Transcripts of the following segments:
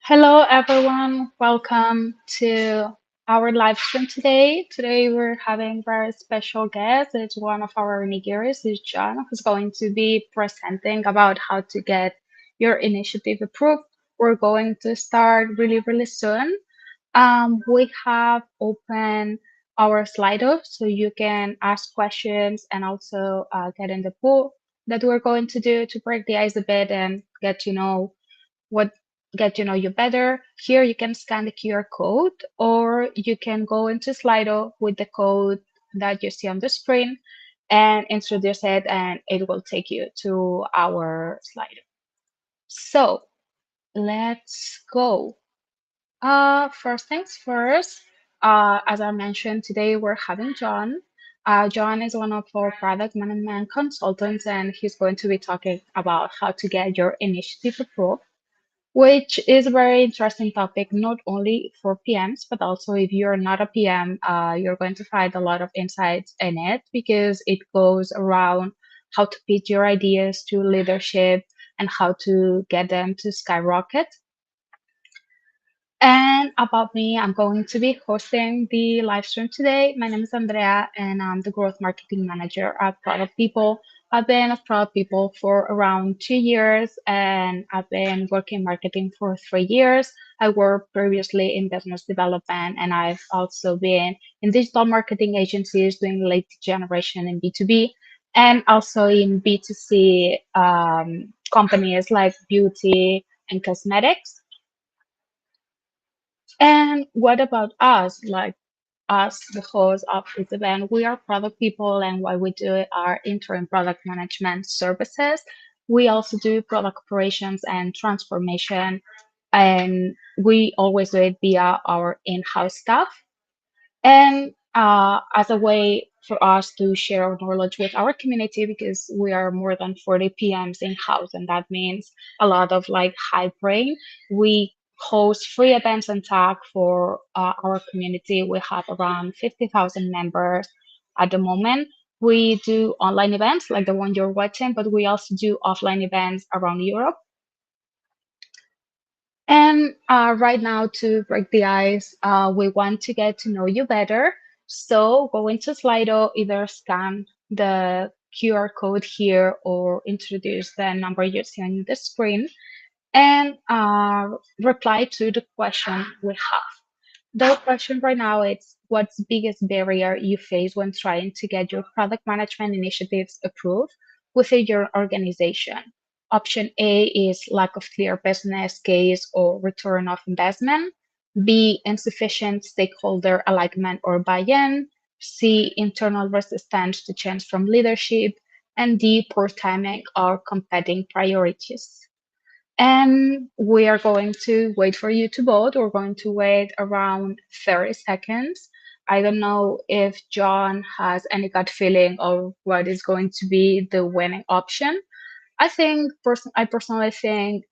Hello, everyone. Welcome to our live stream today. Today, we're having a very special guest. It's one of our Nigeris, is John, who's going to be presenting about how to get your initiative approved. We're going to start really, really soon. We have opened our Slido so you can ask questions and also get in the pool that we're going to do to break the ice a bit and what get to know you better. Here you can scan the QR code or you can go into Slido with the code that you see on the screen and introduce it and it will take you to our Slido. So let's go. First things first, as I mentioned, today we're having John. John is one of our product management consultants, and he's going to be talking about how to get your initiative approved, which is a very interesting topic, not only for PMs, but also if you're not a PM, you're going to find a lot of insights in it because it goes around how to pitch your ideas to leadership and how to get them to skyrocket. And about me, I'm going to be hosting the live stream today. My name is Andrea, and I'm the growth marketing manager at Product People. I've been at Product People for around 2 years, and I've been working marketing for 3 years. I worked previously in business development, and I've also been in digital marketing agencies doing lead generation in B2B, and also in B2C companies like beauty and cosmetics. And what about us? Like us, the host of this event, we are product people, and what we do are interim product management services. We also do product operations and transformation, and we always do it via our in-house staff. And as a way for us to share our knowledge with our community, because we are more than 40 PMs in-house, and that means a lot of like high brain. We host free events and tag for our community. We have around 50,000 members at the moment. We do online events like the one you're watching, but we also do offline events around Europe. And right now, to break the ice, we want to get to know you better. So go into Slido, either scan the QR code here or introduce the number you see on the screen and reply to the question we have. The question right now is what's the biggest barrier you face when trying to get your product management initiatives approved within your organization? Option A is lack of clear business case or return of investment. B, insufficient stakeholder alignment or buy-in. C, internal resistance to change from leadership. And D, poor timing or competing priorities. And we are going to wait for you to vote. We're going to wait around 30 seconds. I don't know if John has any gut feeling of what is going to be the winning option. I personally think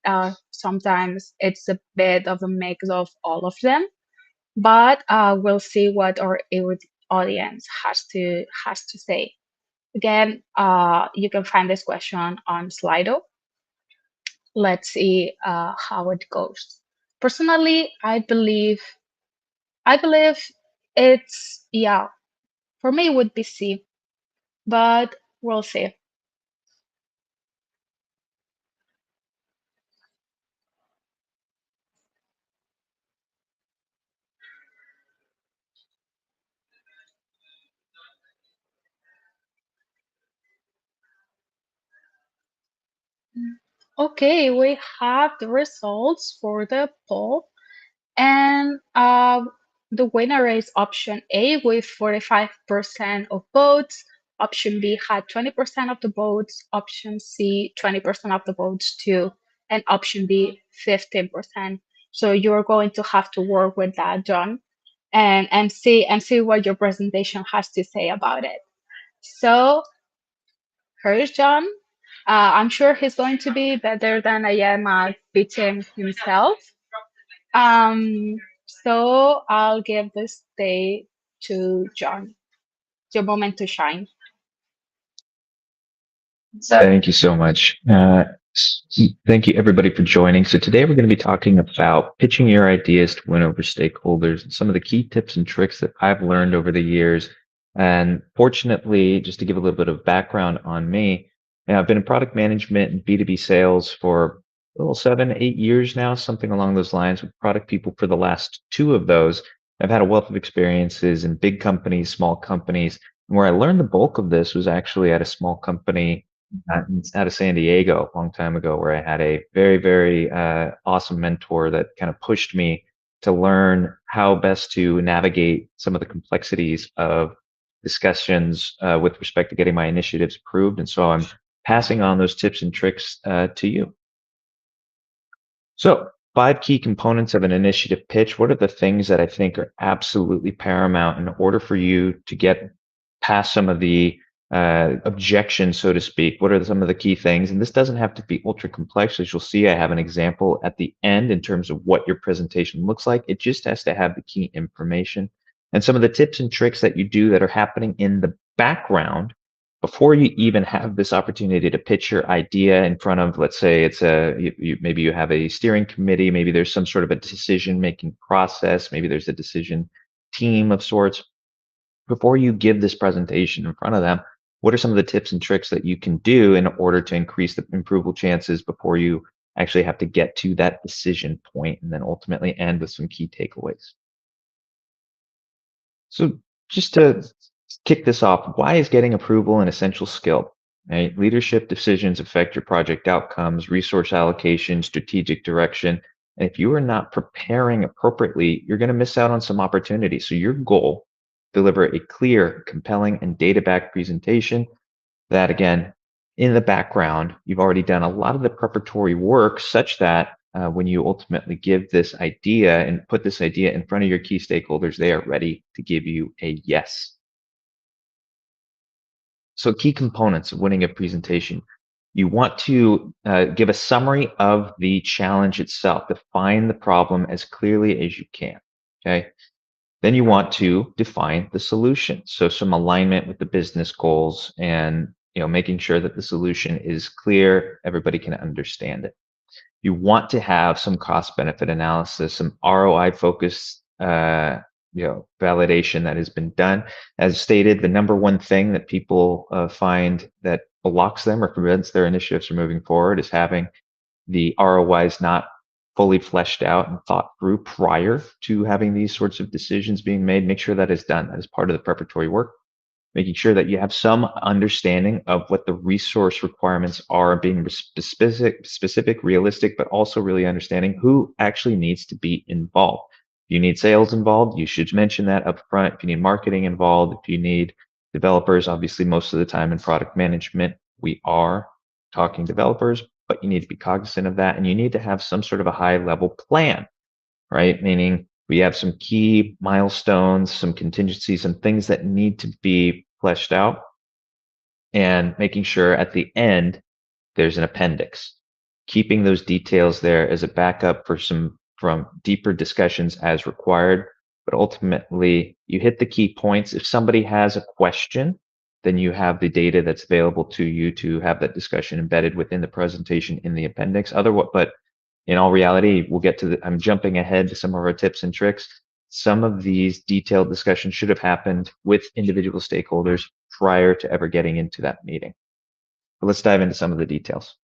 sometimes it's a bit of a mix of all of them, but we'll see what our audience has to say. Again, you can find this question on Slido. Let's see how it goes. Personally, I believe it's yeah. For me, it would be C, but we'll see. Okay, we have the results for the poll, and the winner is option A with 45% of votes. Option B had 20% of the votes. Option C, 20% of the votes too. And option D, 15%. So you're going to have to work with that, John, and see what your presentation has to say about it. So here's John. I'm sure he's going to be better than I am at pitching himself. So I'll give this day to John. It's your moment to shine. Thank you so much. Thank you, everybody, for joining. So today we're going to be talking about pitching your ideas to win over stakeholders and some of the key tips and tricks that I've learned over the years. And fortunately, just to give a little bit of background on me, I've been in product management and B2B sales for a little 7, 8 years now, something along those lines, with product people for the last two of those. I've had a wealth of experiences in big companies, small companies. And where I learned the bulk of this was actually at a small company out of San Diego a long time ago, where I had a very, very awesome mentor that kind of pushed me to learn how best to navigate some of the complexities of discussions with respect to getting my initiatives approved. And so I'm passing on those tips and tricks to you. So, 5 key components of an initiative pitch. What are the things that I think are absolutely paramount in order for you to get past some of the objections, so to speak? What are some of the key things? And this doesn't have to be ultra complex. As you'll see, I have an example at the end in terms of what your presentation looks like. It just has to have the key information and some of the tips and tricks that you do that are happening in the background before you even have this opportunity to pitch your idea in front of, let's say it's maybe you have a steering committee, maybe there's some sort of a decision making process, maybe there's a decision team of sorts. Before you give this presentation in front of them, what are some of the tips and tricks that you can do in order to increase the approval chances before you actually have to get to that decision point and then ultimately end with some key takeaways? So just to kick this off, why is getting approval an essential skill? Right? Leadership decisions affect your project outcomes, resource allocation, strategic direction. And if you are not preparing appropriately, you're going to miss out on some opportunities. So your goal, deliver a clear, compelling, and data-backed presentation that, again, in the background, you've already done a lot of the preparatory work such that when you ultimately give this idea and put this idea in front of your key stakeholders, they are ready to give you a yes. So key components of winning a presentation. You want to give a summary of the challenge itself. Define the problem as clearly as you can. Okay. Then you want to define the solution. So some alignment with the business goals and making sure that the solution is clear, everybody can understand it. You want to have some cost benefit analysis, some ROI focused validation that has been done. As stated, the number one thing that people find that blocks them or prevents their initiatives from moving forward is having the ROIs not fully fleshed out and thought through prior to having these sorts of decisions being made. Make sure that is done. That is part of the preparatory work. Making sure that you have some understanding of what the resource requirements are, being specific, realistic, but also really understanding who actually needs to be involved. If you need sales involved, you should mention that up front. If you need marketing involved, if you need developers, obviously most of the time in product management, we are talking developers, but you need to be cognizant of that. And you need to have some sort of a high level plan, right? Meaning we have some key milestones, some contingencies, some things that need to be fleshed out, and making sure at the end there's an appendix. Keeping those details there as a backup for some from deeper discussions as required. But ultimately, you hit the key points. If somebody has a question, then you have the data that's available to you to have that discussion embedded within the presentation in the appendix. Otherwise, but in all reality, we'll get to I'm jumping ahead to some of our tips and tricks. Some of these detailed discussions should have happened with individual stakeholders prior to ever getting into that meeting. But let's dive into some of the details.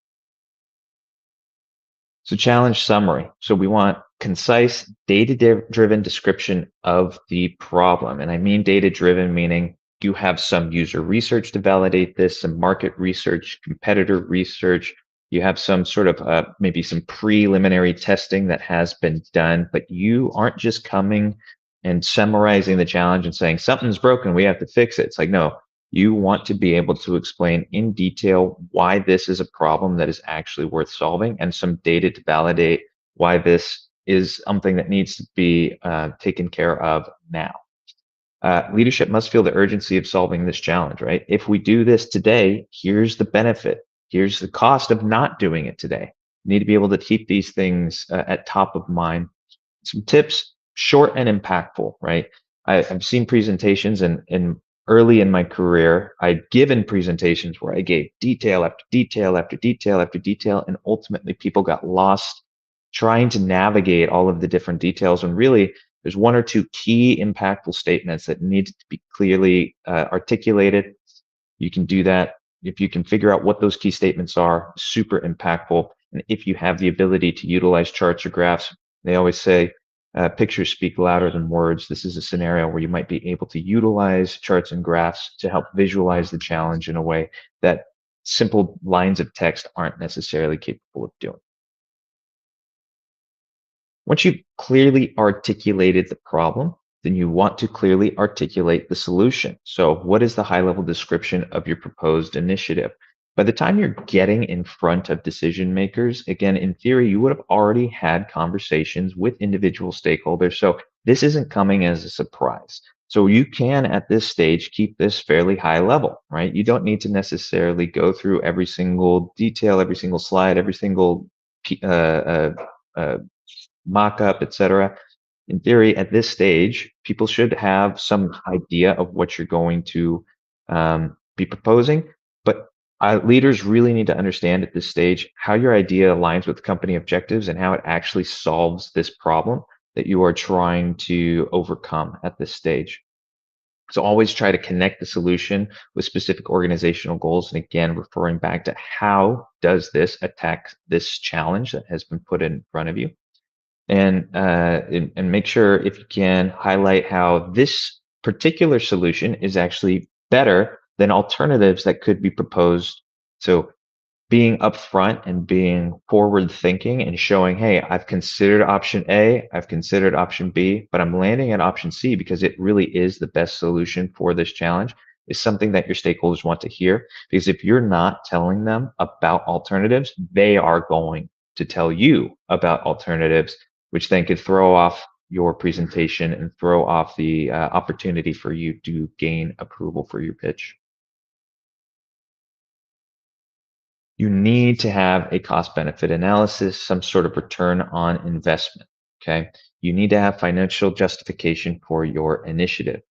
So challenge summary. So we want concise, data-driven description of the problem. And I mean data-driven, meaning you have some user research to validate this, some market research, competitor research. You have some sort of maybe some preliminary testing that has been done, but you aren't just coming and summarizing the challenge and saying something's broken, we have to fix it. It's like, no, you want to be able to explain in detail why this is a problem that is actually worth solving and some data to validate why this is something that needs to be taken care of now. Leadership must feel the urgency of solving this challenge, right? If we do this today, here's the benefit. Here's the cost of not doing it today. You need to be able to keep these things at top of mind. Some tips, short and impactful, right? I've seen presentations and early in my career, I'd given presentations where I gave detail after detail after detail after detail, and ultimately people got lost trying to navigate all of the different details when really there's one or two key impactful statements that need to be clearly articulated. You can do that if you can figure out what those key statements are, super impactful. And if you have the ability to utilize charts or graphs, they always say pictures speak louder than words. This is a scenario where you might be able to utilize charts and graphs to help visualize the challenge in a way that simple lines of text aren't necessarily capable of doing. Once you've clearly articulated the problem, then you want to clearly articulate the solution. So what is the high-level description of your proposed initiative? By the time you're getting in front of decision makers, again, in theory, you would have already had conversations with individual stakeholders. So this isn't coming as a surprise. So you can, at this stage, keep this fairly high level, right? You don't need to necessarily go through every single detail, every single slide, every single uh, mock-up, etc. In theory, at this stage, people should have some idea of what you're going to be proposing. But leaders really need to understand at this stage how your idea aligns with company objectives and how it actually solves this problem that you are trying to overcome at this stage. So always try to connect the solution with specific organizational goals. And again, referring back to how does this attack this challenge that has been put in front of you? And make sure, if you can, highlight how this particular solution is actually better than alternatives that could be proposed. So being upfront and being forward thinking and showing, hey, I've considered option A, I've considered option B, but I'm landing at option C because it really is the best solution for this challenge, is something that your stakeholders want to hear. Because if you're not telling them about alternatives, they are going to tell you about alternatives, which then could throw off your presentation and throw off the opportunity for you to gain approval for your pitch. You need to have a cost benefit analysis, some sort of return on investment. Okay. You need to have financial justification for your initiative.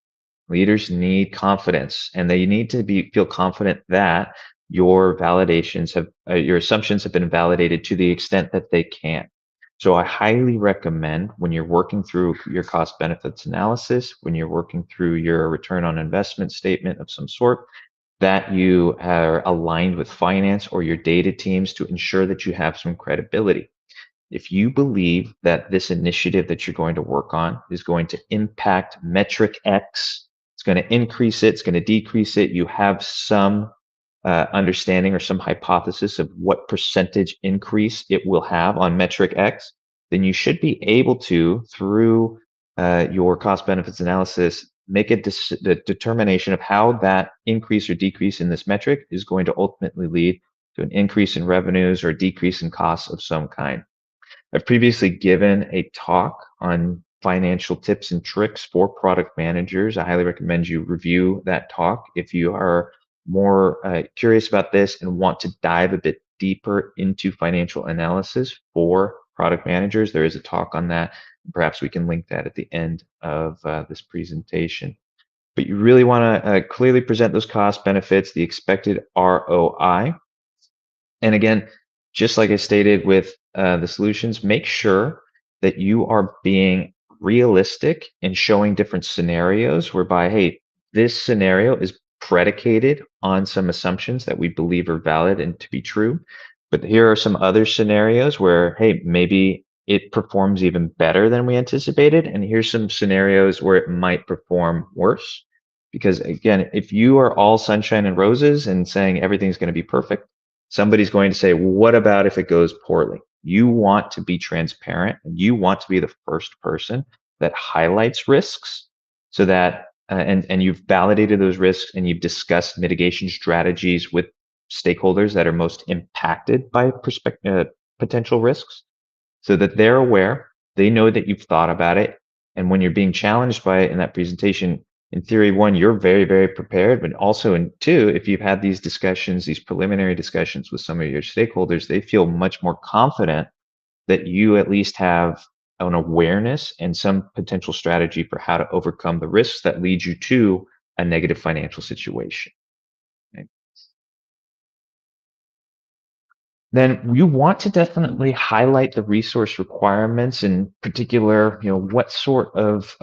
Leaders need confidence, and they need to feel confident that your validations have, your assumptions have been validated to the extent that they can. So I highly recommend, when you're working through your cost benefits analysis, when you're working through your return on investment statement of some sort, that you are aligned with finance or your data teams to ensure that you have some credibility. If you believe that this initiative that you're going to work on is going to impact metric X, it's going to increase it, it's going to decrease it, you have some understanding or some hypothesis of what percentage increase it will have on metric X, then you should be able to, through your cost benefits analysis, make a determination of how that increase or decrease in this metric is going to ultimately lead to an increase in revenues or decrease in costs of some kind. I've previously given a talk on financial tips and tricks for product managers. I highly recommend you review that talk if you are more curious about this and want to dive a bit deeper into financial analysis for product managers. There is a talk on that. Perhaps we can link that at the end of this presentation. But you really want to clearly present those cost benefits, the expected ROI. And again, just like I stated with the solutions, make sure that you are being realistic and showing different scenarios whereby, hey, this scenario is predicated on some assumptions that we believe are valid and to be true. But here are some other scenarios where, hey, maybe it performs even better than we anticipated. And here's some scenarios where it might perform worse. Because again, if you are all sunshine and roses and saying everything's going to be perfect, somebody's going to say, well, what about if it goes poorly? You want to be transparent, and you want to be the first person that highlights risks so that, and you've validated those risks and you've discussed mitigation strategies with stakeholders that are most impacted by potential risks so that they're aware, they know that you've thought about it. And when you're being challenged by it in that presentation, in theory, one, you're very, very prepared, but also in two, if you've had these discussions, these preliminary discussions with some of your stakeholders, they feel much more confident that you at least have an awareness and some potential strategy for how to overcome the risks that lead you to a negative financial situation. Okay? Then you want to definitely highlight the resource requirements, in particular, what sort of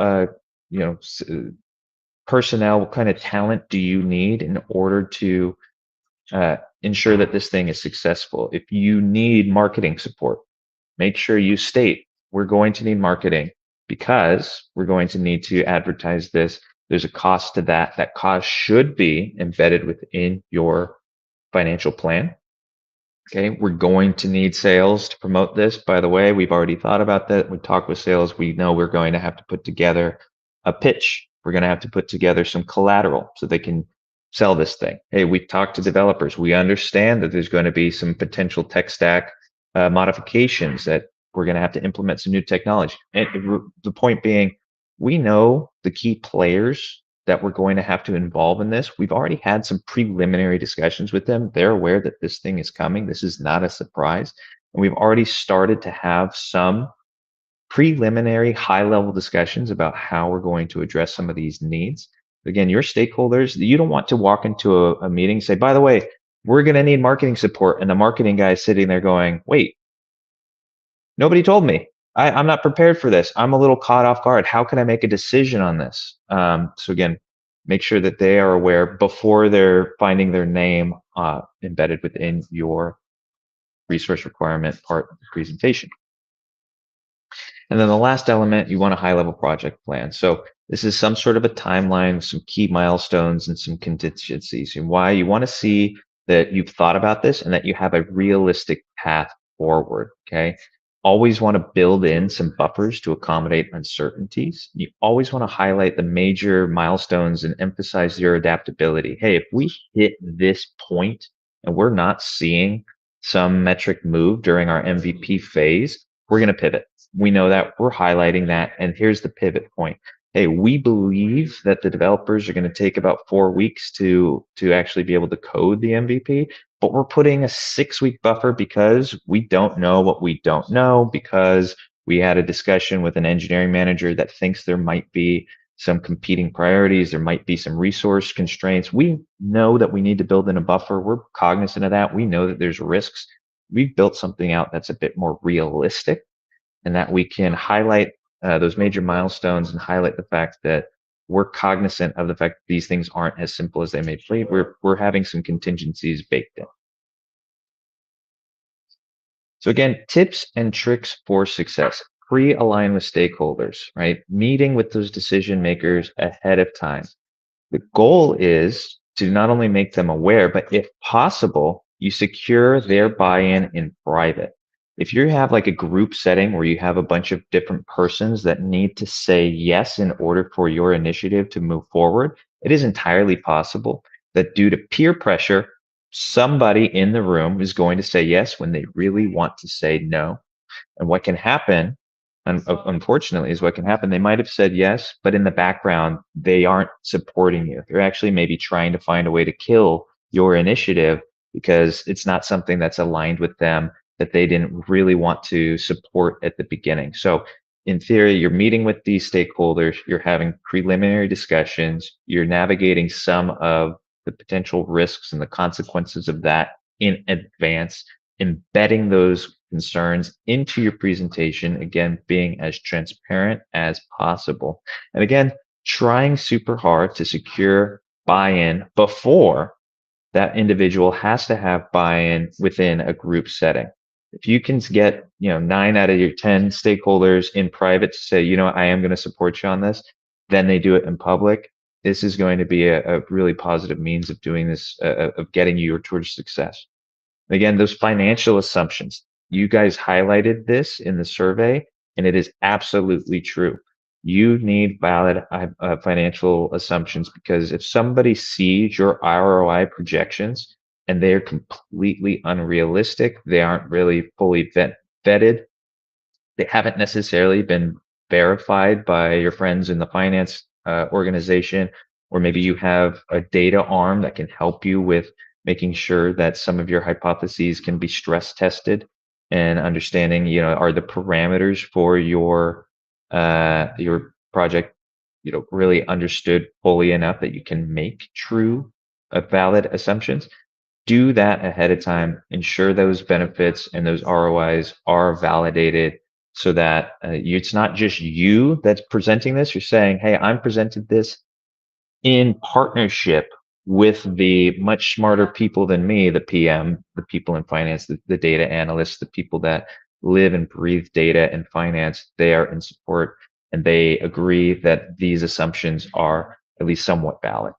you know personnel, what kind of talent do you need in order to ensure that this thing is successful. If you need marketing support, make sure you state, we're going to need marketing because we're going to need to advertise this. There's a cost to that. That cost should be embedded within your financial plan. Okay, we're going to need sales to promote this. By the way, we've already thought about that. We talked with sales. We know we're going to have to put together a pitch. We're going to have to put together some collateral so they can sell this thing. Hey, we've talked to developers. We understand that there's going to be some potential tech stack modifications, that we're going to have to implement some new technology. And the point being, we know the key players that we're going to have to involve in this. We've already had some preliminary discussions with them. They're aware that this thing is coming. This is not a surprise. And we've already started to have some preliminary high-level discussions about how we're going to address some of these needs. Again, your stakeholders, you don't want to walk into a meeting and say, by the way, we're going to need marketing support. And the marketing guy is sitting there going, wait, nobody told me. I'm not prepared for this. I'm a little caught off guard. How can I make a decision on this? So again, make sure that they are aware before they're finding their name embedded within your resource requirement part of the presentation. And then the last element, you want a high-level project plan. So this is some sort of a timeline, some key milestones, and some contingencies. And why you want to see that you've thought about this and that you have a realistic path forward, okay? Always want to build in some buffers to accommodate uncertainties. You always want to highlight the major milestones and emphasize your adaptability. Hey, if we hit this point and we're not seeing some metric move during our MVP phase, we're going to pivot. We know that, we're highlighting that. And here's the pivot point. Hey, we believe that the developers are going to take about 4 weeks to actually be able to code the MVP, but we're putting a 6-week buffer because we don't know what we don't know, because we had a discussion with an engineering manager that thinks there might be some competing priorities. There might be some resource constraints. We know that we need to build in a buffer. We're cognizant of that. We know that there's risks. We've built something out that's a bit more realistic, and that we can highlight those major milestones and highlight the fact that we're cognizant of the fact that these things aren't as simple as they may be. We're having some contingencies baked in. So again, tips and tricks for success. Pre-align with stakeholders, right? Meeting with those decision makers ahead of time. The goal is to not only make them aware, but if possible, you secure their buy-in in private. If you have like a group setting where you have a bunch of different persons that need to say yes in order for your initiative to move forward, it is entirely possible that due to peer pressure, somebody in the room is going to say yes when they really want to say no. And what can happen, unfortunately, is what can happen. They might have said yes, but in the background, they aren't supporting you. They're actually maybe trying to find a way to kill your initiative because it's not something that's aligned with them, that they didn't really want to support at the beginning. So in theory, you're meeting with these stakeholders, you're having preliminary discussions, you're navigating some of the potential risks and the consequences of that in advance, embedding those concerns into your presentation, again, being as transparent as possible. And again, trying super hard to secure buy-in before that individual has to have buy-in within a group setting. If you can get 9 out of your 10 stakeholders in private to say, I am going to support you on this, then they do it in public. This is going to be a really positive means of doing this, of getting you towards success. Again, those financial assumptions, you guys highlighted this in the survey, and it is absolutely true. You need valid financial assumptions, because if somebody sees your ROI projections and they're completely unrealistic, they aren't really fully vetted, they haven't necessarily been verified by your friends in the finance organization, or maybe you have a data arm that can help you with making sure that some of your hypotheses can be stress tested and understanding, are the parameters for your project really understood fully enough that you can make true, valid assumptions. Do that ahead of time. Ensure those benefits and those ROIs are validated so that it's not just you that's presenting this. You're saying, hey, I'm presented this in partnership with the much smarter people than me, the PM, the people in finance, the data analysts, the people that live and breathe data and finance. They are in support and they agree that these assumptions are at least somewhat valid.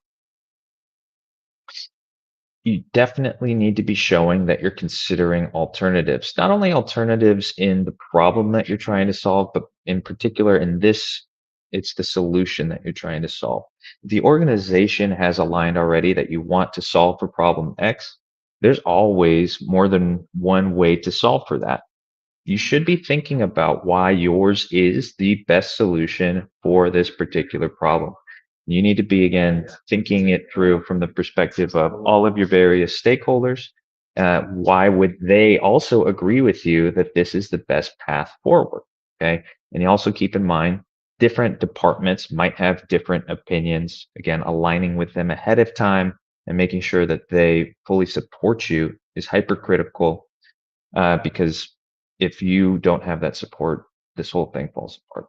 You definitely need to be showing that you're considering alternatives, not only alternatives in the problem that you're trying to solve, but in particular in this, it's the solution that you're trying to solve. The organization has aligned already that you want to solve for problem X. There's always more than one way to solve for that. You should be thinking about why yours is the best solution for this particular problem. You need to be, again, thinking it through from the perspective of all of your various stakeholders. Why would they also agree with you that this is the best path forward? Okay. And you also keep in mind, different departments might have different opinions. Again, aligning with them ahead of time and making sure that they fully support you is hypercritical, because if you don't have that support, this whole thing falls apart.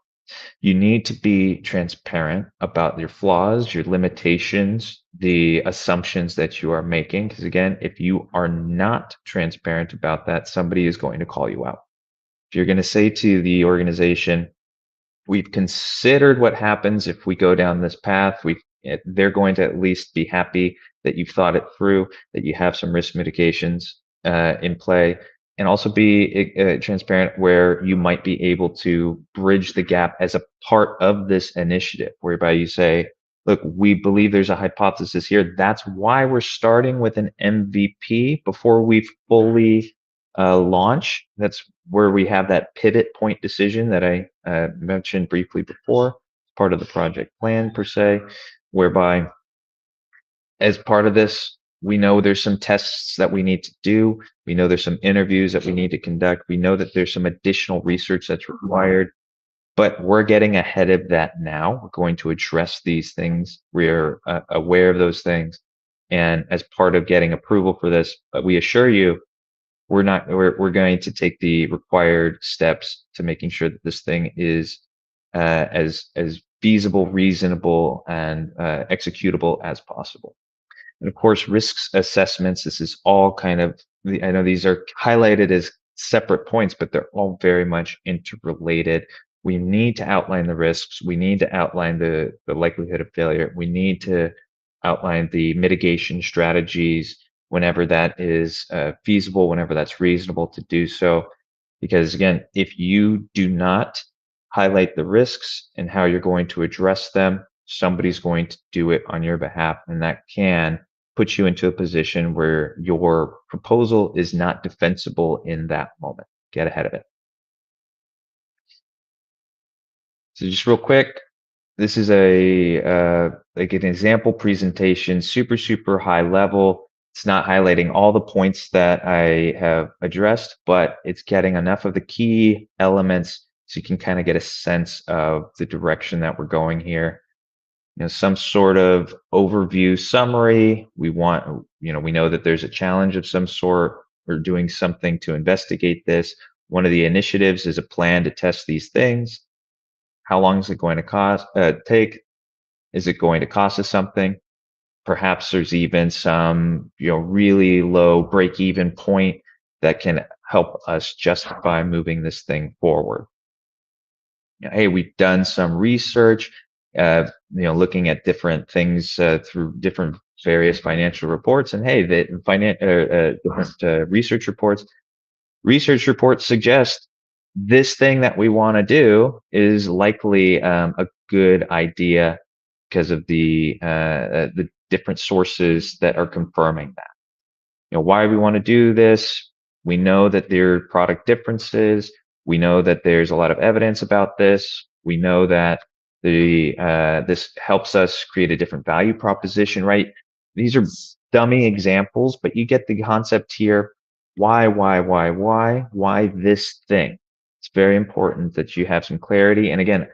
You need to be transparent about your flaws, your limitations, the assumptions that you are making. Because again, if you are not transparent about that, somebody is going to call you out. If you're going to say to the organization, we've considered what happens if we go down this path, they're going to at least be happy that you've thought it through, that you have some risk mitigations in play, and also be transparent where you might be able to bridge the gap as a part of this initiative, whereby you say, look, we believe there's a hypothesis here. That's why we're starting with an MVP before we fully launch. That's where we have that pivot point decision that I mentioned briefly before, part of the project plan per se, whereby as part of this, we know there's some tests that we need to do. We know there's some interviews that we need to conduct. We know that there's some additional research that's required, but we're getting ahead of that now. We're going to address these things. We're aware of those things. And as part of getting approval for this, we assure you, we're going to take the required steps to making sure that this thing is as feasible, reasonable, and executable as possible. And of course, risks assessments, this is all kind of, I know these are highlighted as separate points, but they're all very much interrelated. We need to outline the risks. We need to outline the likelihood of failure. We need to outline the mitigation strategies whenever that is feasible, whenever that's reasonable to do so. Because again, if you do not highlight the risks and how you're going to address them, somebody's going to do it on your behalf, and that can put you into a position where your proposal is not defensible in that moment. Get ahead of it. So just real quick, this is like an example presentation, super high level. It's not highlighting all the points that I have addressed, but it's getting enough of the key elements so you can kind of get a sense of the direction that we're going here. Some sort of overview summary. We know that there's a challenge of some sort. We're doing something to investigate this. One of the initiatives is a plan to test these things. How long is it going to take? Is it going to cost us something? Perhaps there's even some, really low break-even point that can help us justify moving this thing forward. Hey, we've done some research, looking at different things through different various financial reports, and hey, the different research reports suggest this thing that we want to do is likely a good idea because of the different sources that are confirming that. Why we want to do this? We know that there are product differences. We know that there's a lot of evidence about this. We know that this helps us create a different value proposition, right? These are dummy examples, but you get the concept here. Why this thing? It's very important that you have some clarity. And again,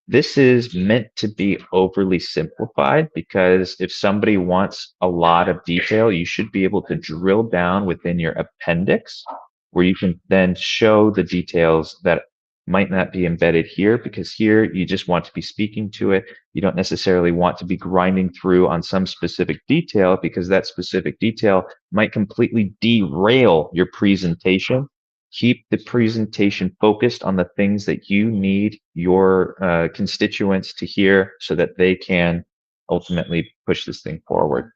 This is meant to be overly simplified because if somebody wants a lot of detail, you should be able to drill down within your appendix where you can then show the details that might not be embedded here, because here you just want to be speaking to it. You don't necessarily want to be grinding through on some specific detail, because that specific detail might completely derail your presentation. Keep the presentation focused on the things that you need your constituents to hear so that they can ultimately push this thing forward.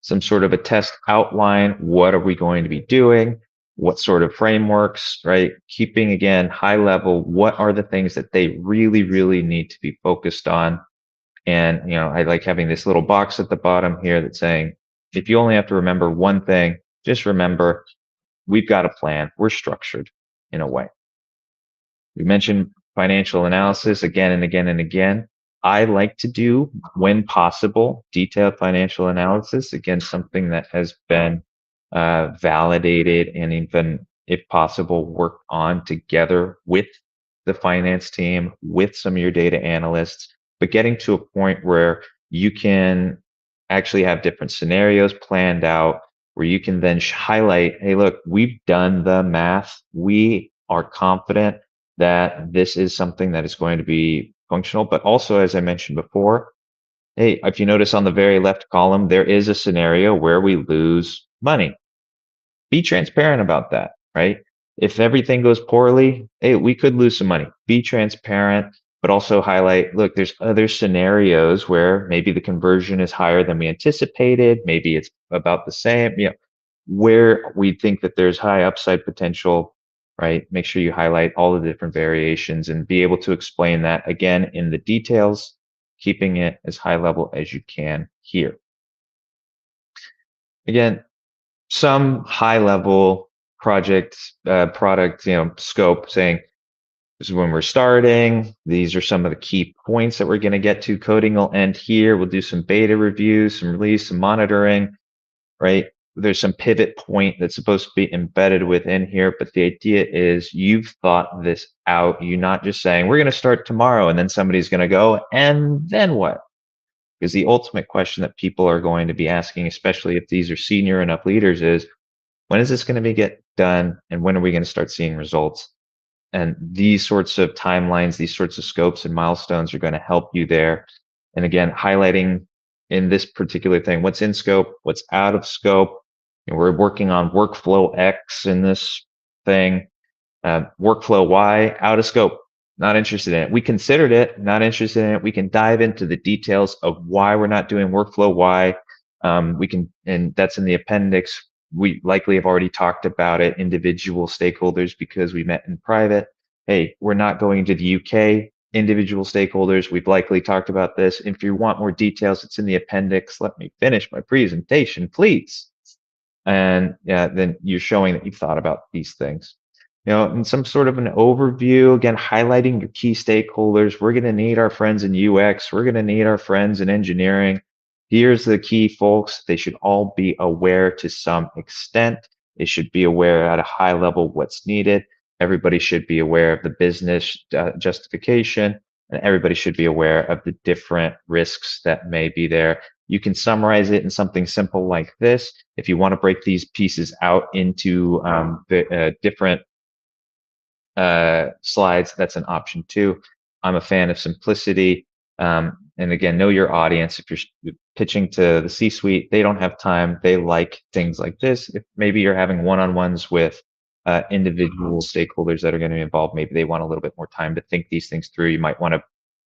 Some sort of a test outline. What are we going to be doing? What sort of frameworks, right? Keeping, again, high level. What are the things that they really, really need to be focused on? And, I like having this little box at the bottom here that's saying, if you only have to remember one thing, just remember, we've got a plan. We're structured in a way. We mentioned financial analysis again and again and again. I like to do, when possible, detailed financial analysis. Again, something that has been validated and even, if possible, worked on together with the finance team, with some of your data analysts, but getting to a point where you can actually have different scenarios planned out, where you can then highlight, hey, look, we've done the math. We are confident that this is something that is going to be functional. But also, as I mentioned before, hey, if you notice on the very left column, there is a scenario where we lose money. Be transparent about that, right? If everything goes poorly, hey, we could lose some money. Be transparent, but also highlight, look, there's other scenarios where maybe the conversion is higher than we anticipated. Maybe it's about the same, where we think that there's high upside potential, right? Make sure you highlight all the different variations and be able to explain that again in the details, keeping it as high level as you can here. Again, some high level project product scope, saying this is when we're starting, these are some of the key points that we're going to get to. Coding will end here. We'll do some beta reviews, some release, some monitoring, right? There's some pivot point that's supposed to be embedded within here, but the idea is you've thought this out. You're not just saying we're going to start tomorrow and then somebody's going to go, and then what? Because the ultimate question that people are going to be asking, especially if these are senior enough leaders, is when is this going to be get done, and when are we going to start seeing results? And these sorts of timelines, these sorts of scopes and milestones are going to help you there. And again, highlighting in this particular thing, what's in scope, what's out of scope. We're working on workflow X in this thing. Workflow Y, out of scope, not interested in it. We considered it, not interested in it. We can dive into the details of why we're not doing workflow Y. And that's in the appendix. We likely have already talked about it, individual stakeholders, because we met in private. Hey, we're not going to the UK, individual stakeholders. We've likely talked about this. If you want more details, it's in the appendix. Let me finish my presentation, please. And then you're showing that you've thought about these things. In some sort of an overview, again, highlighting your key stakeholders. We're going to need our friends in UX. We're going to need our friends in engineering. Here's the key folks. They should all be aware to some extent. They should be aware at a high level what's needed. Everybody should be aware of the business justification, and everybody should be aware of the different risks that may be there. You can summarize it in something simple like this. If you want to break these pieces out into the different slides, that's an option too. I'm a fan of simplicity. And again, know your audience. If you're pitching to the C-suite, they don't have time. They like things like this. If maybe you're having one-on-ones with individual stakeholders that are going to be involved, maybe they want a little bit more time to think these things through. You might want to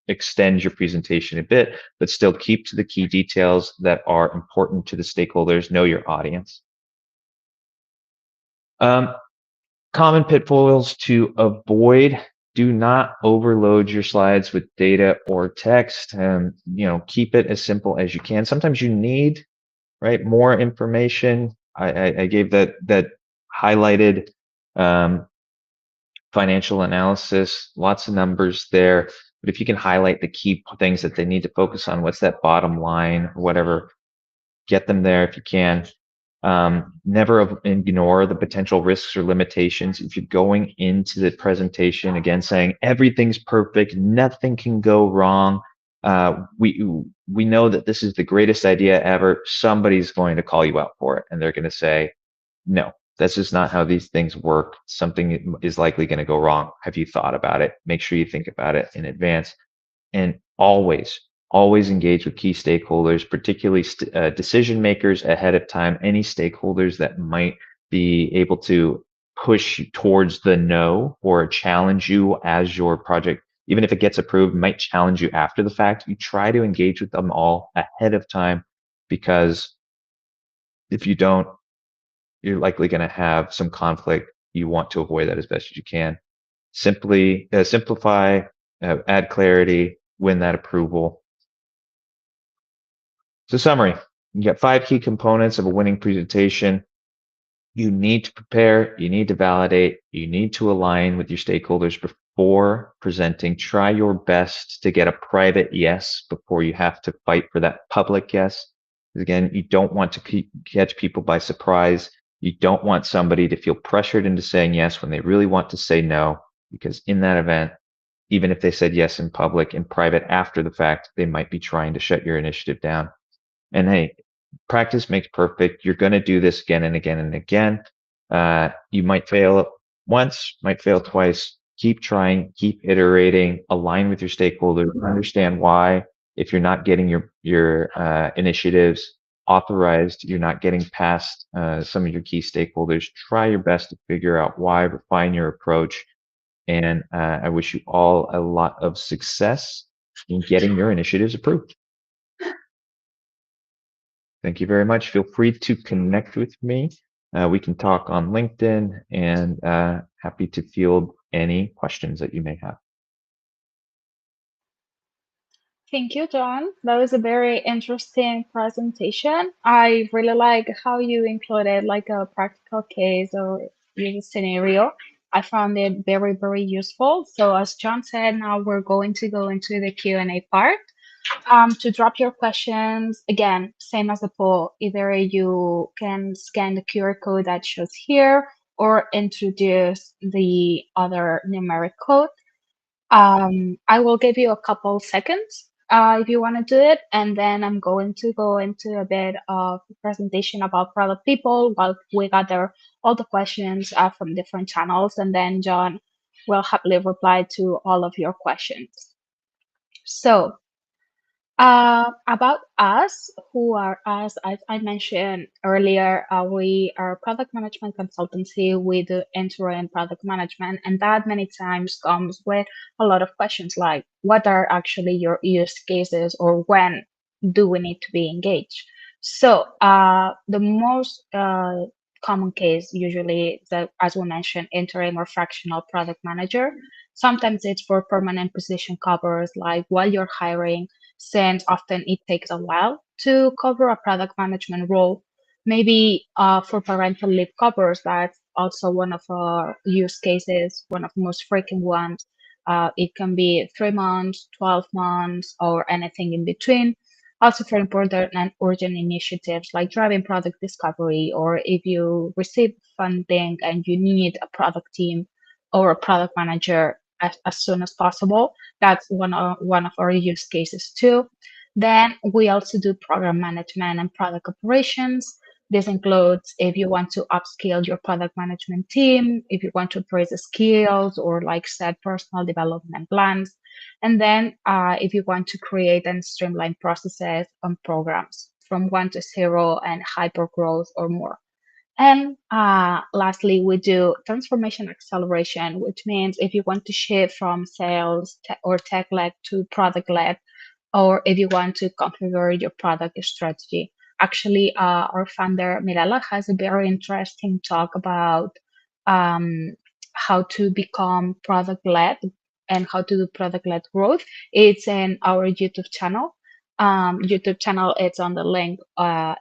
extend your presentation a bit, but still keep to the key details that are important to the stakeholders. Know your audience. Common pitfalls to avoid: do not overload your slides with data or text, and keep it as simple as you can. Sometimes you need, right, more information. I gave that highlighted financial analysis, lots of numbers there. But if you can highlight the key things that they need to focus on, what's that bottom line or whatever, get them there if you can. Never ignore the potential risks or limitations. If you're going into the presentation again saying everything's perfect, nothing can go wrong, we know that this is the greatest idea ever, somebody's going to call you out for it, and they're going to say, no, that's just not how these things work. Something is likely going to go wrong. Have you thought about it? Make sure you think about it in advance. And always engage with key stakeholders, particularly decision makers ahead of time, any stakeholders that might be able to push towards the no or challenge you as your project, even if it gets approved, might challenge you after the fact. You try to engage with them all ahead of time, because if you don't, you're likely going to have some conflict. You want to avoid that as best as you can. Simply simplify, add clarity, win that approval. So summary, you got 5 key components of a winning presentation. You need to prepare, you need to validate, you need to align with your stakeholders before presenting. Try your best to get a private yes before you have to fight for that public yes. Again, you don't want to catch people by surprise. You don't want somebody to feel pressured into saying yes when they really want to say no, because in that event, even if they said yes in public, in private after the fact, they might be trying to shut your initiative down. And hey, practice makes perfect. You're going to do this again and again and again. You might fail once, might fail twice. Keep trying, keep iterating, align with your stakeholders, understand why. If you're not getting your initiatives authorized, you're not getting past some of your key stakeholders, try your best to figure out why, refine your approach. And I wish you all a lot of success in getting your initiatives approved. Thank you very much. Feel free to connect with me. We can talk on LinkedIn, and happy to field any questions that you may have. Thank you, John. That was a very interesting presentation. I really like how you included like a practical case or use scenario. I found it very, very useful. So as John said, now we're going to go into the Q&A part. To drop your questions, again, same as the poll, either you can scan the QR code that shows here or introduce the other numeric code. I will give you a couple seconds if you want to do it, and then I'm going to go into a bit of presentation about product people while we gather all the questions from different channels, and then John will happily reply to all of your questions. So about us, who are us, as I mentioned earlier, we are a product management consultancy. We do interim product management, and that many times comes with a lot of questions like, what are actually your use cases, or when do we need to be engaged? So the most common case usually, as we mentioned, interim or fractional product manager. Sometimes it's for permanent position covers, like while you're hiring, since often it takes a while to cover a product management role. Maybe for parental leave covers, that's also one of our use cases, one of the most frequent ones. It can be 3 months, 12 months, or anything in between. Also for important and urgent initiatives like driving product discovery, or if you receive funding and you need a product team or a product manager as soon as possible. That's one of our use cases too. Then we also do program management and product operations. This includes if you want to upskill your product management team, if you want to increase the skills or like set personal development plans. And then if you want to create and streamline processes and programs from 1 to 0 and hyper growth or more. And lastly, we do transformation acceleration, which means if you want to shift from sales or tech led to product led, or if you want to configure your product strategy. Actually, our founder, Mirella, has a very interesting talk about um, how to become product led and how to do product led growth. It's in our YouTube channel. It's on the link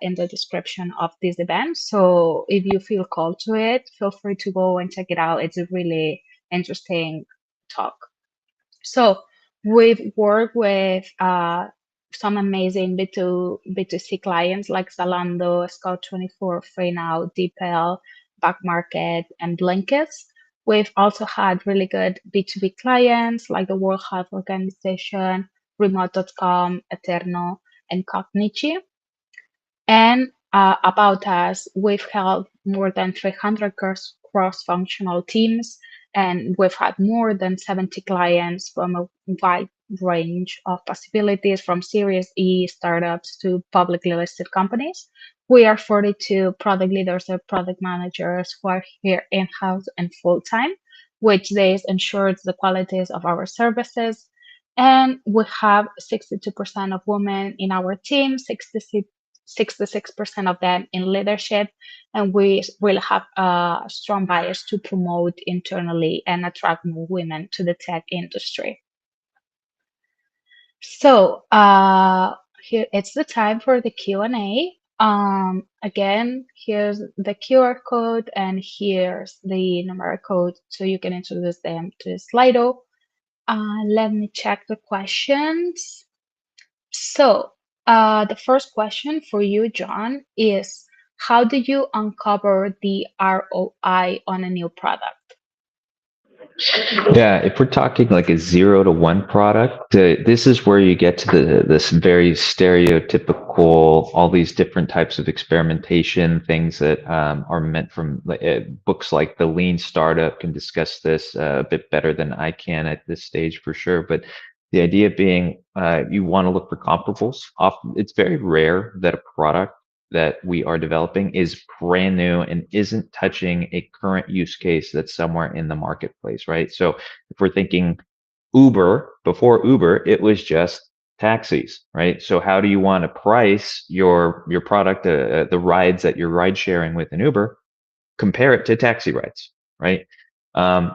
in the description of this event. So if you feel called to it, feel free to go and check it out. It's a really interesting talk. So we've worked with some amazing B2C clients like Zalando, Scout24, FreeNow, DeepL, Backmarket, and Blinkist. We've also had really good B2B clients like the World Health Organization, Remote.com, Eterno, and Cognigy. And about us, we've held more than 300 cross-functional teams, and we've had more than 70 clients from a wide range of possibilities, from Series E startups to publicly listed companies. We are 42 product leaders or product managers who are here in-house and full-time, which this ensures the qualities of our services. And we have 62% of women in our team, 66% of them in leadership, and we will have a strong bias to promote internally and attract more women to the tech industry. So here it's the time for the Q&A. Again, here's the QR code and here's the numeric code, so you can introduce them to Slido. Let me check the questions. So, the first question for you, John, is how do you uncover the ROI on a new product? Yeah, if we're talking like a 0 to 1 product, this is where you get to this very stereotypical, all these different types of experimentation, things that are meant from books like The Lean Startup can discuss this a bit better than I can at this stage for sure. But the idea being you want to look for comparables. Often, it's very rare that a product that we are developing is brand new and isn't touching a current use case that's somewhere in the marketplace, right? So if we're thinking Uber, before Uber, it was just taxis, right? So how do you want to price your product, the rides that you're ride sharing with an Uber? Compare it to taxi rides, right?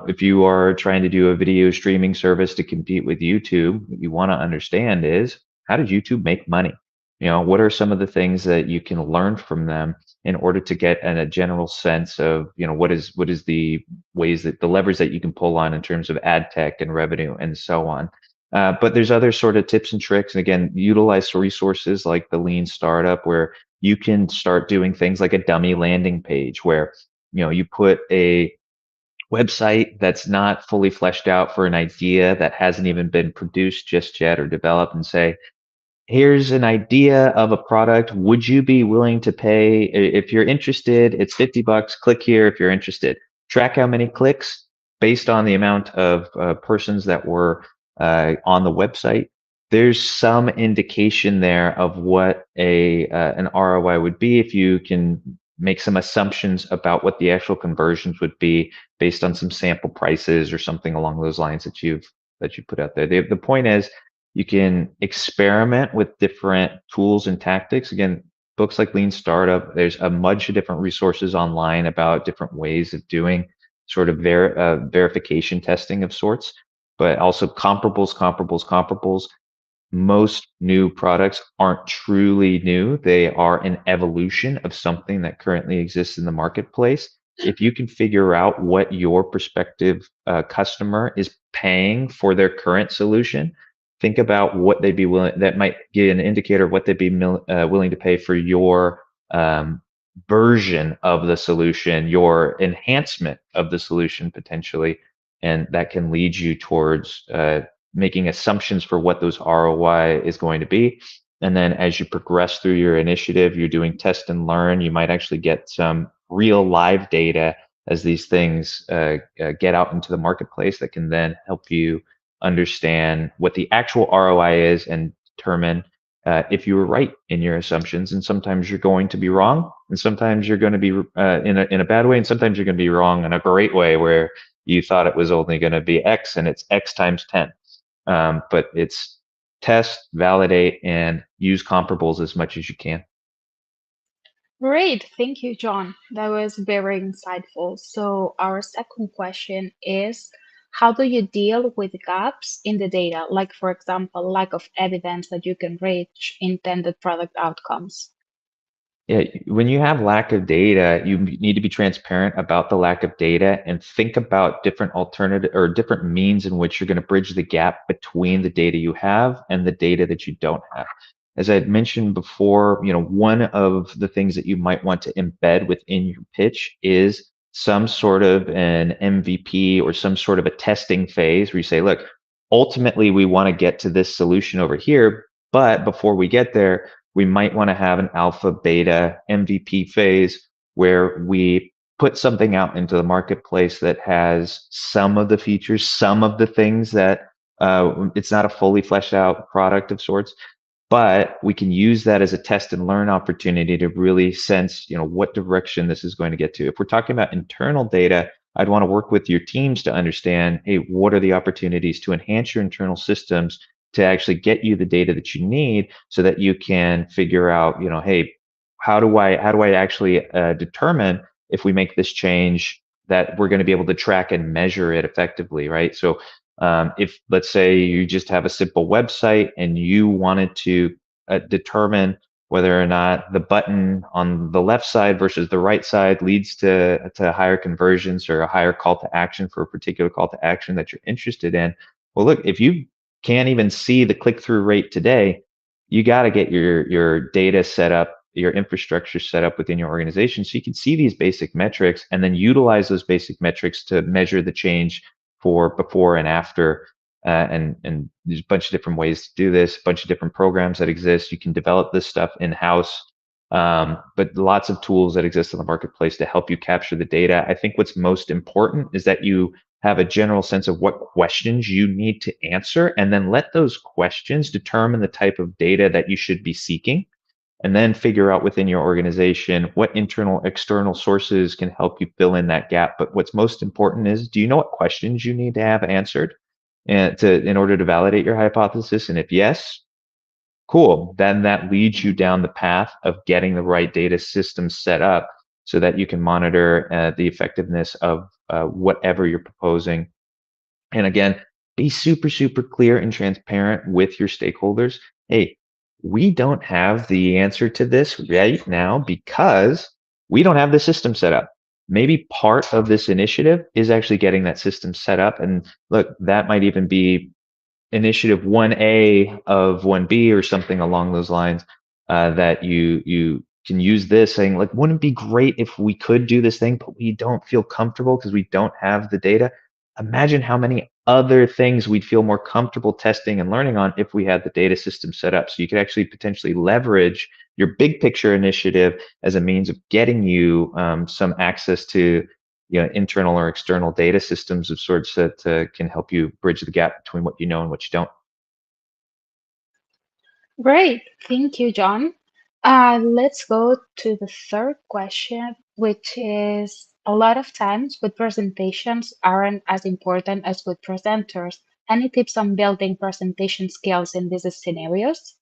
If you are trying to do a video streaming service to compete with YouTube, what you want to understand is how did YouTube make money? You know, what are some of the things that you can learn from them in order to get a general sense of, you know, what is the ways that the levers that you can pull on in terms of ad tech and revenue and so on. But there's other sort of tips and tricks. And again, utilize resources like the Lean Startup, where you can start doing things like a dummy landing page where you put a website that's not fully fleshed out for an idea that hasn't even been produced just yet or developed and say, here's an idea of a product. Would you be willing to pay? If you're interested, it's $50. Click here if you're interested. Track how many clicks based on the amount of persons that were on the website. There's some indication there of what an ROI would be if you can make some assumptions about what the actual conversions would be based on some sample prices or something along those lines that you put out there. The point is, you can experiment with different tools and tactics. Again, books like Lean Startup, there's a bunch of different resources online about different ways of doing sort of verification testing of sorts, but also comparables. Most new products aren't truly new. They are an evolution of something that currently exists in the marketplace. If you can figure out what your prospective customer is paying for their current solution, think about what they'd be willing, that might give an indicator of what they'd be willing to pay for your version of the solution, your enhancement of the solution potentially. And that can lead you towards making assumptions for what those ROI is going to be. And then as you progress through your initiative, you're doing test and learn, you might actually get some real live data as these things get out into the marketplace that can then help you understand what the actual ROI is and determine if you were right in your assumptions. And sometimes you're going to be wrong, and sometimes you're going to be in a bad way, and sometimes you're going to be wrong in a great way where you thought it was only going to be X and it's X times 10. But it's test, validate, and use comparables as much as you can. Great, thank you, John. That was very insightful. So, our second question is how do you deal with gaps in the data, like, for example, lack of evidence that you can reach intended product outcomes? Yeah, when you have lack of data, you need to be transparent about the lack of data and think about different alternative or different means in which you're going to bridge the gap between the data you have and the data that you don't have. As I had mentioned before, one of the things that you might want to embed within your pitch is some sort of an MVP or some sort of a testing phase where you say, look, ultimately we want to get to this solution over here, but before we get there, we might want to have an alpha, beta, MVP phase where we put something out into the marketplace that has some of the features, some of the things that it's not a fully fleshed out product of sorts, but we can use that as a test and learn opportunity to really sense, what direction this is going to get to. If we're talking about internal data, I'd want to work with your teams to understand, hey, what are the opportunities to enhance your internal systems to actually get you the data that you need so that you can figure out, hey, how do I actually determine if we make this change that we're going to be able to track and measure it effectively, right? So if let's say you just have a simple website and you wanted to determine whether or not the button on the left side versus the right side leads to higher conversions or a higher call to action for a particular call to action that you're interested in. Well, look, if you can't even see the click-through rate today, you got to get your data set up, your infrastructure set up within your organization so you can see these basic metrics and then utilize those basic metrics to measure the change for before and after. And there's a bunch of different ways to do this, a bunch of different programs that exist. You can develop this stuff in-house, but lots of tools that exist in the marketplace to help you capture the data. I think what's most important is that you have a general sense of what questions you need to answer, and then let those questions determine the type of data that you should be seeking, and then figure out within your organization what internal, external sources can help you fill in that gap. But what's most important is, do you know what questions you need to have answered and in order to validate your hypothesis? And if yes, cool, then that leads you down the path of getting the right data system set up so that you can monitor the effectiveness of whatever you're proposing. And again, be super, super clear and transparent with your stakeholders. Hey, we don't have the answer to this right now because we don't have the system set up. Maybe part of this initiative is actually getting that system set up. And look, that might even be initiative 1A of 1B or something along those lines, that you can use this saying, like, wouldn't it be great if we could do this thing, but we don't feel comfortable because we don't have the data. Imagine how many other things we'd feel more comfortable testing and learning on if we had the data system set up. So you could actually potentially leverage your big picture initiative as a means of getting you some access to, internal or external data systems of sorts that can help you bridge the gap between what you know and what you don't. Great. Thank you, John. Let's go to the third question, which is a lot of times good presentations aren't as important as good presenters. Any tips on building presentation skills in these scenarios?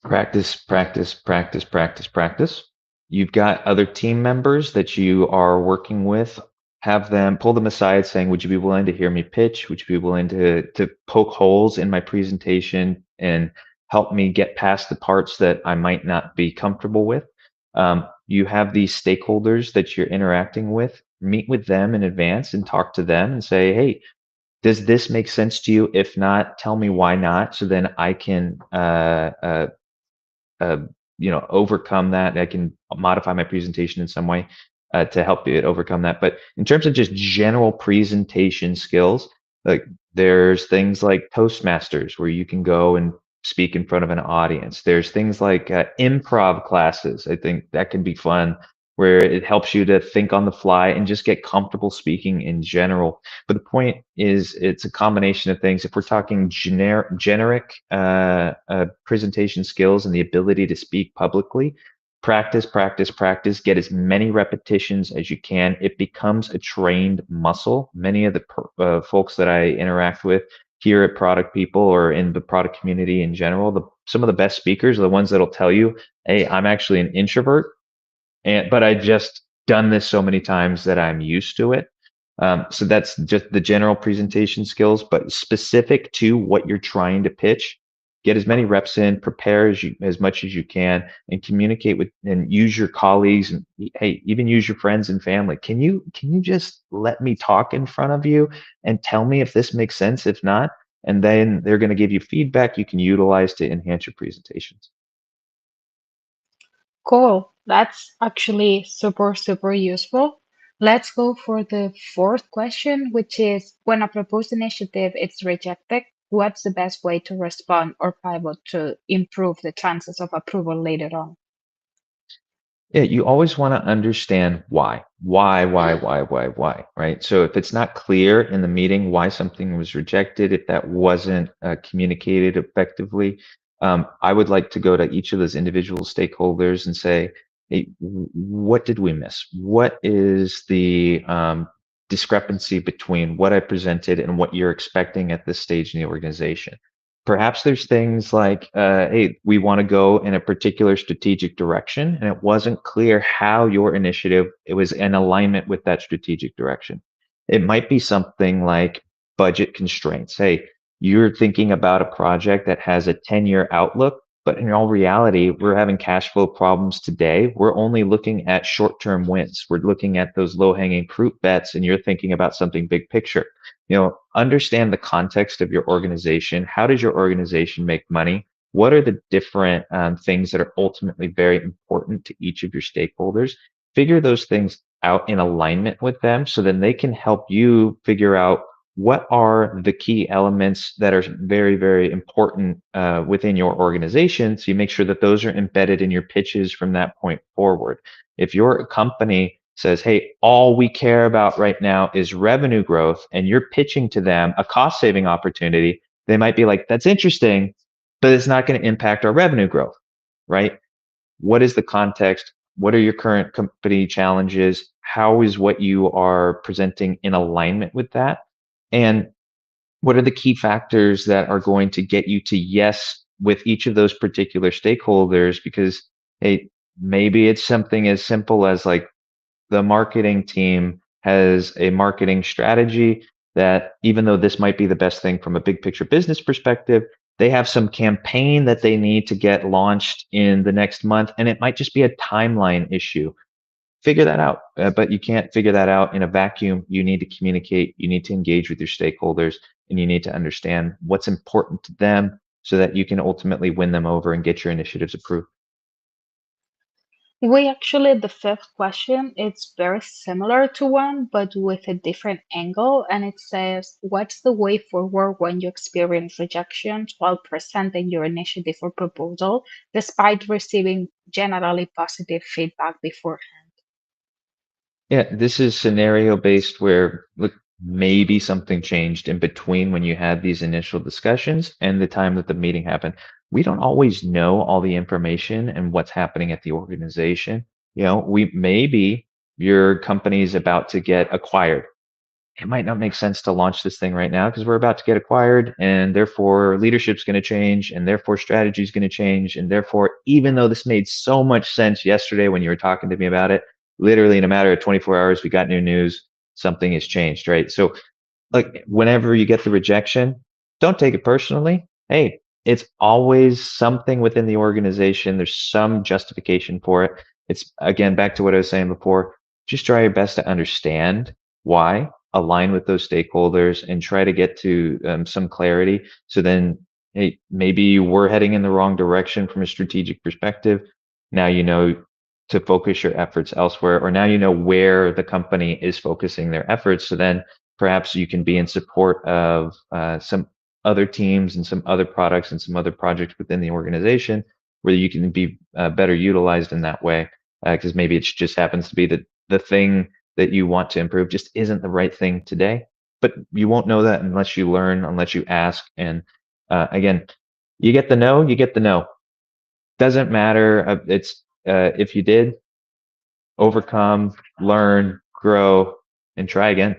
Practice, practice, practice, practice, practice. You've got other team members that you are working with. Have them pull them aside saying, would you be willing to hear me pitch? Would you be willing to poke holes in my presentation and help me get past the parts that I might not be comfortable with? You have these stakeholders that you're interacting with. Meet with them in advance and talk to them and say, hey, does this make sense to you? If not, tell me why not, so then I can uh, overcome that. I can modify my presentation in some way to help it overcome that. But in terms of just general presentation skills, like there's things like Toastmasters where you can go and speak in front of an audience. There's things like improv classes. I think that can be fun, where it helps you to think on the fly and just get comfortable speaking in general. But the point is, it's a combination of things. If we're talking generic presentation skills and the ability to speak publicly, practice, practice, practice, get as many repetitions as you can. It becomes a trained muscle. Many of the folks that I interact with here at Product People or in the product community in general, some of the best speakers are the ones that'll tell you, hey, I'm actually an introvert, but I just done this so many times that I'm used to it. So that's just the general presentation skills, but specific to what you're trying to pitch, get as many reps in, prepare as much as you can, and communicate with and use your colleagues and hey, even use your friends and family. Can you just let me talk in front of you and tell me if this makes sense? If not, and then they're going to give you feedback you can utilize to enhance your presentations. Cool. That's actually super, super useful. Let's go for the fourth question, which is when a proposed initiative is rejected, what's the best way to respond or pivot to improve the chances of approval later on? Yeah, you always want to understand why. Why, right? So if it's not clear in the meeting why something was rejected, if that wasn't communicated effectively, I would like to go to each of those individual stakeholders and say, hey, what did we miss? What is the discrepancy between what I presented and what you're expecting at this stage in the organization? Perhaps there's things like, hey, we want to go in a particular strategic direction, and it wasn't clear how your initiative it was in alignment with that strategic direction. It might be something like budget constraints. Hey, you're thinking about a project that has a 10-year outlook, but in all reality, we're having cash flow problems today. We're only looking at short-term wins. We're looking at those low-hanging fruit bets, and you're thinking about something big picture. Understand the context of your organization. How does your organization make money? What are the different things that are ultimately very important to each of your stakeholders? Figure those things out in alignment with them so then they can help you figure out what are the key elements that are very, very important within your organization. So you make sure that those are embedded in your pitches from that point forward. If your company says, hey, all we care about right now is revenue growth, and you're pitching to them a cost saving opportunity, they might be like, that's interesting, but it's not going to impact our revenue growth, right? What is the context? What are your current company challenges? How is what you are presenting in alignment with that? And what are the key factors that are going to get you to yes with each of those particular stakeholders? Because, hey, maybe it's something as simple as like, the marketing team has a marketing strategy that even though this might be the best thing from a big picture business perspective, they have some campaign that they need to get launched in the next month, and it might just be a timeline issue. Figure that out, but you can't figure that out in a vacuum. You need to communicate, you need to engage with your stakeholders, and you need to understand what's important to them so that you can ultimately win them over and get your initiatives approved. We actually, the fifth question, it's very similar to one, but with a different angle. And it says, what's the way forward when you experience rejections while presenting your initiative or proposal, despite receiving generally positive feedback beforehand? Yeah, this is scenario based where look, maybe something changed in between when you had these initial discussions and the time that the meeting happened. We don't always know all the information and what's happening at the organization. We maybe your company is about to get acquired. It might not make sense to launch this thing right now because we're about to get acquired and therefore leadership's going to change and therefore strategy is going to change. And therefore, even though this made so much sense yesterday when you were talking to me about it, literally in a matter of 24 hours, we got new news, something has changed, right? So like whenever you get the rejection, don't take it personally. Hey, it's always something within the organization. There's some justification for it. It's again back to what I was saying before. Just try your best to understand why, align with those stakeholders, and try to get to some clarity. So then, hey, maybe we're heading in the wrong direction from a strategic perspective. Now you know to focus your efforts elsewhere, or now you know where the company is focusing their efforts. So then perhaps you can be in support of some other teams and some other products and some other projects within the organization where you can be better utilized in that way because maybe it just happens to be that the thing that you want to improve just isn't the right thing today, but you won't know that unless you learn, unless you ask. And again, you get the no. Doesn't matter. It's if you did overcome, learn, grow, and try again.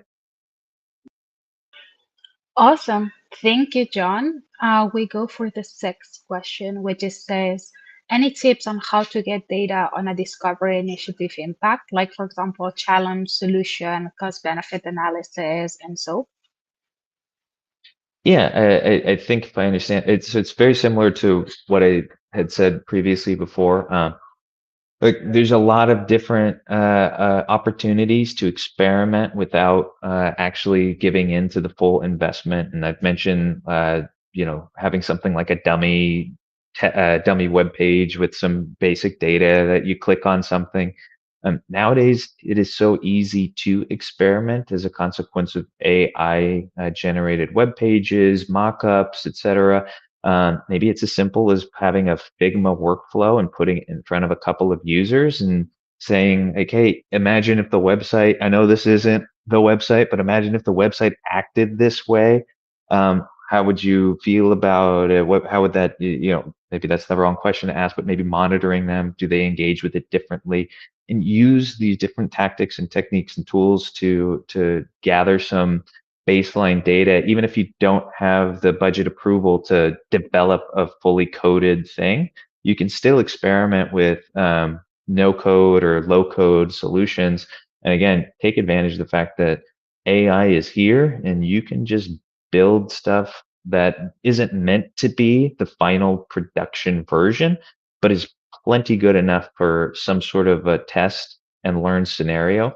Awesome. Thank you, John. We go for the sixth question, which is says, any tips on how to get data on a discovery initiative impact, like for example, challenge, solution, cost benefit analysis, and so? Yeah, I think if I understand, it's very similar to what I had said previously before. Like there's a lot of different opportunities to experiment without actually giving into the full investment. And I've mentioned, having something like a dummy web page with some basic data that you click on something. Nowadays, it is so easy to experiment as a consequence of AI generated web pages, mockups, etc. Maybe it's as simple as having a Figma workflow and putting it in front of a couple of users and saying, like, hey, imagine if the website, I know this isn't the website, but imagine if the website acted this way. How would you feel about it? How would that, maybe that's the wrong question to ask, but maybe monitoring them, do they engage with it differently? And use these different tactics and techniques and tools to gather some baseline data, even if you don't have the budget approval to develop a fully coded thing, you can still experiment with no code or low code solutions. And again, take advantage of the fact that AI is here and you can just build stuff that isn't meant to be the final production version, but is plenty good enough for some sort of a test and learn scenario.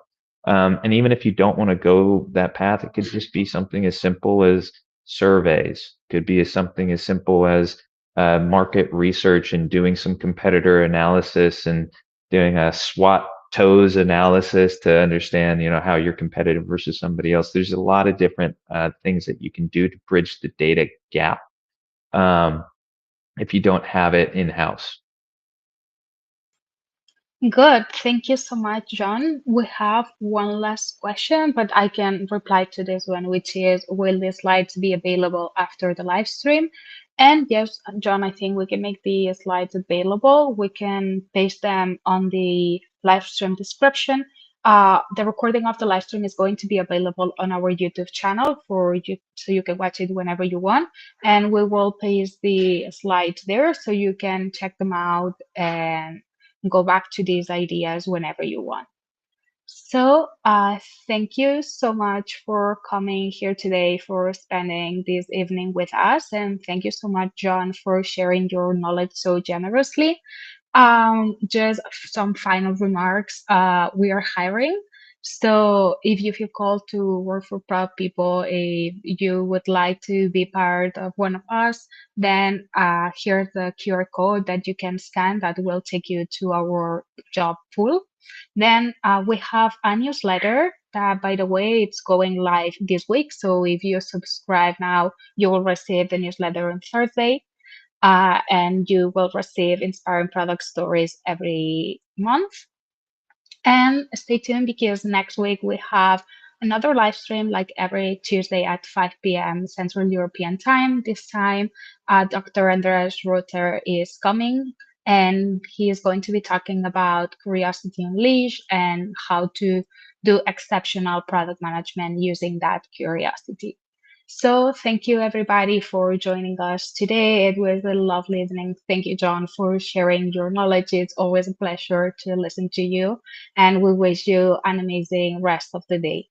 And even if you don't want to go that path, it could just be something as simple as surveys. Could be something as simple as market research and doing some competitor analysis and doing a SWOT toes analysis to understand, how you're competitive versus somebody else. There's a lot of different things that you can do to bridge the data gap um, if you don't have it in house. Good. Thank you so much, John. We have one last question, but I can reply to this one, which is, will the slides be available after the live stream? And yes, John, I think we can make the slides available. We can paste them on the live stream description. The recording of the live stream is going to be available on our YouTube channel for you, so you can watch it whenever you want. And we will paste the slides there so you can check them out and go back to these ideas whenever you want. So, thank you so much for coming here today, for spending this evening with us. And thank you so much, John, for sharing your knowledge so generously. Just some final remarks. We are hiring. So if you feel called to work for Proud People, if you would like to be part of one of us, then here's the QR code that you can scan that will take you to our job pool. Then we have a newsletter that, by the way, it's going live this week. So if you subscribe now, you will receive the newsletter on Thursday, and you will receive inspiring product stories every month. And stay tuned because next week we have another live stream like every Tuesday at 5 p.m. Central European Time. This time, Dr. Andreas Rother is coming and he is going to be talking about Curiosity Unleashed and how to do exceptional product management using that curiosity. So, thank you everybody for joining us today. It was a lovely evening. Thank you, John, for sharing your knowledge. It's always a pleasure to listen to you, and we wish you an amazing rest of the day.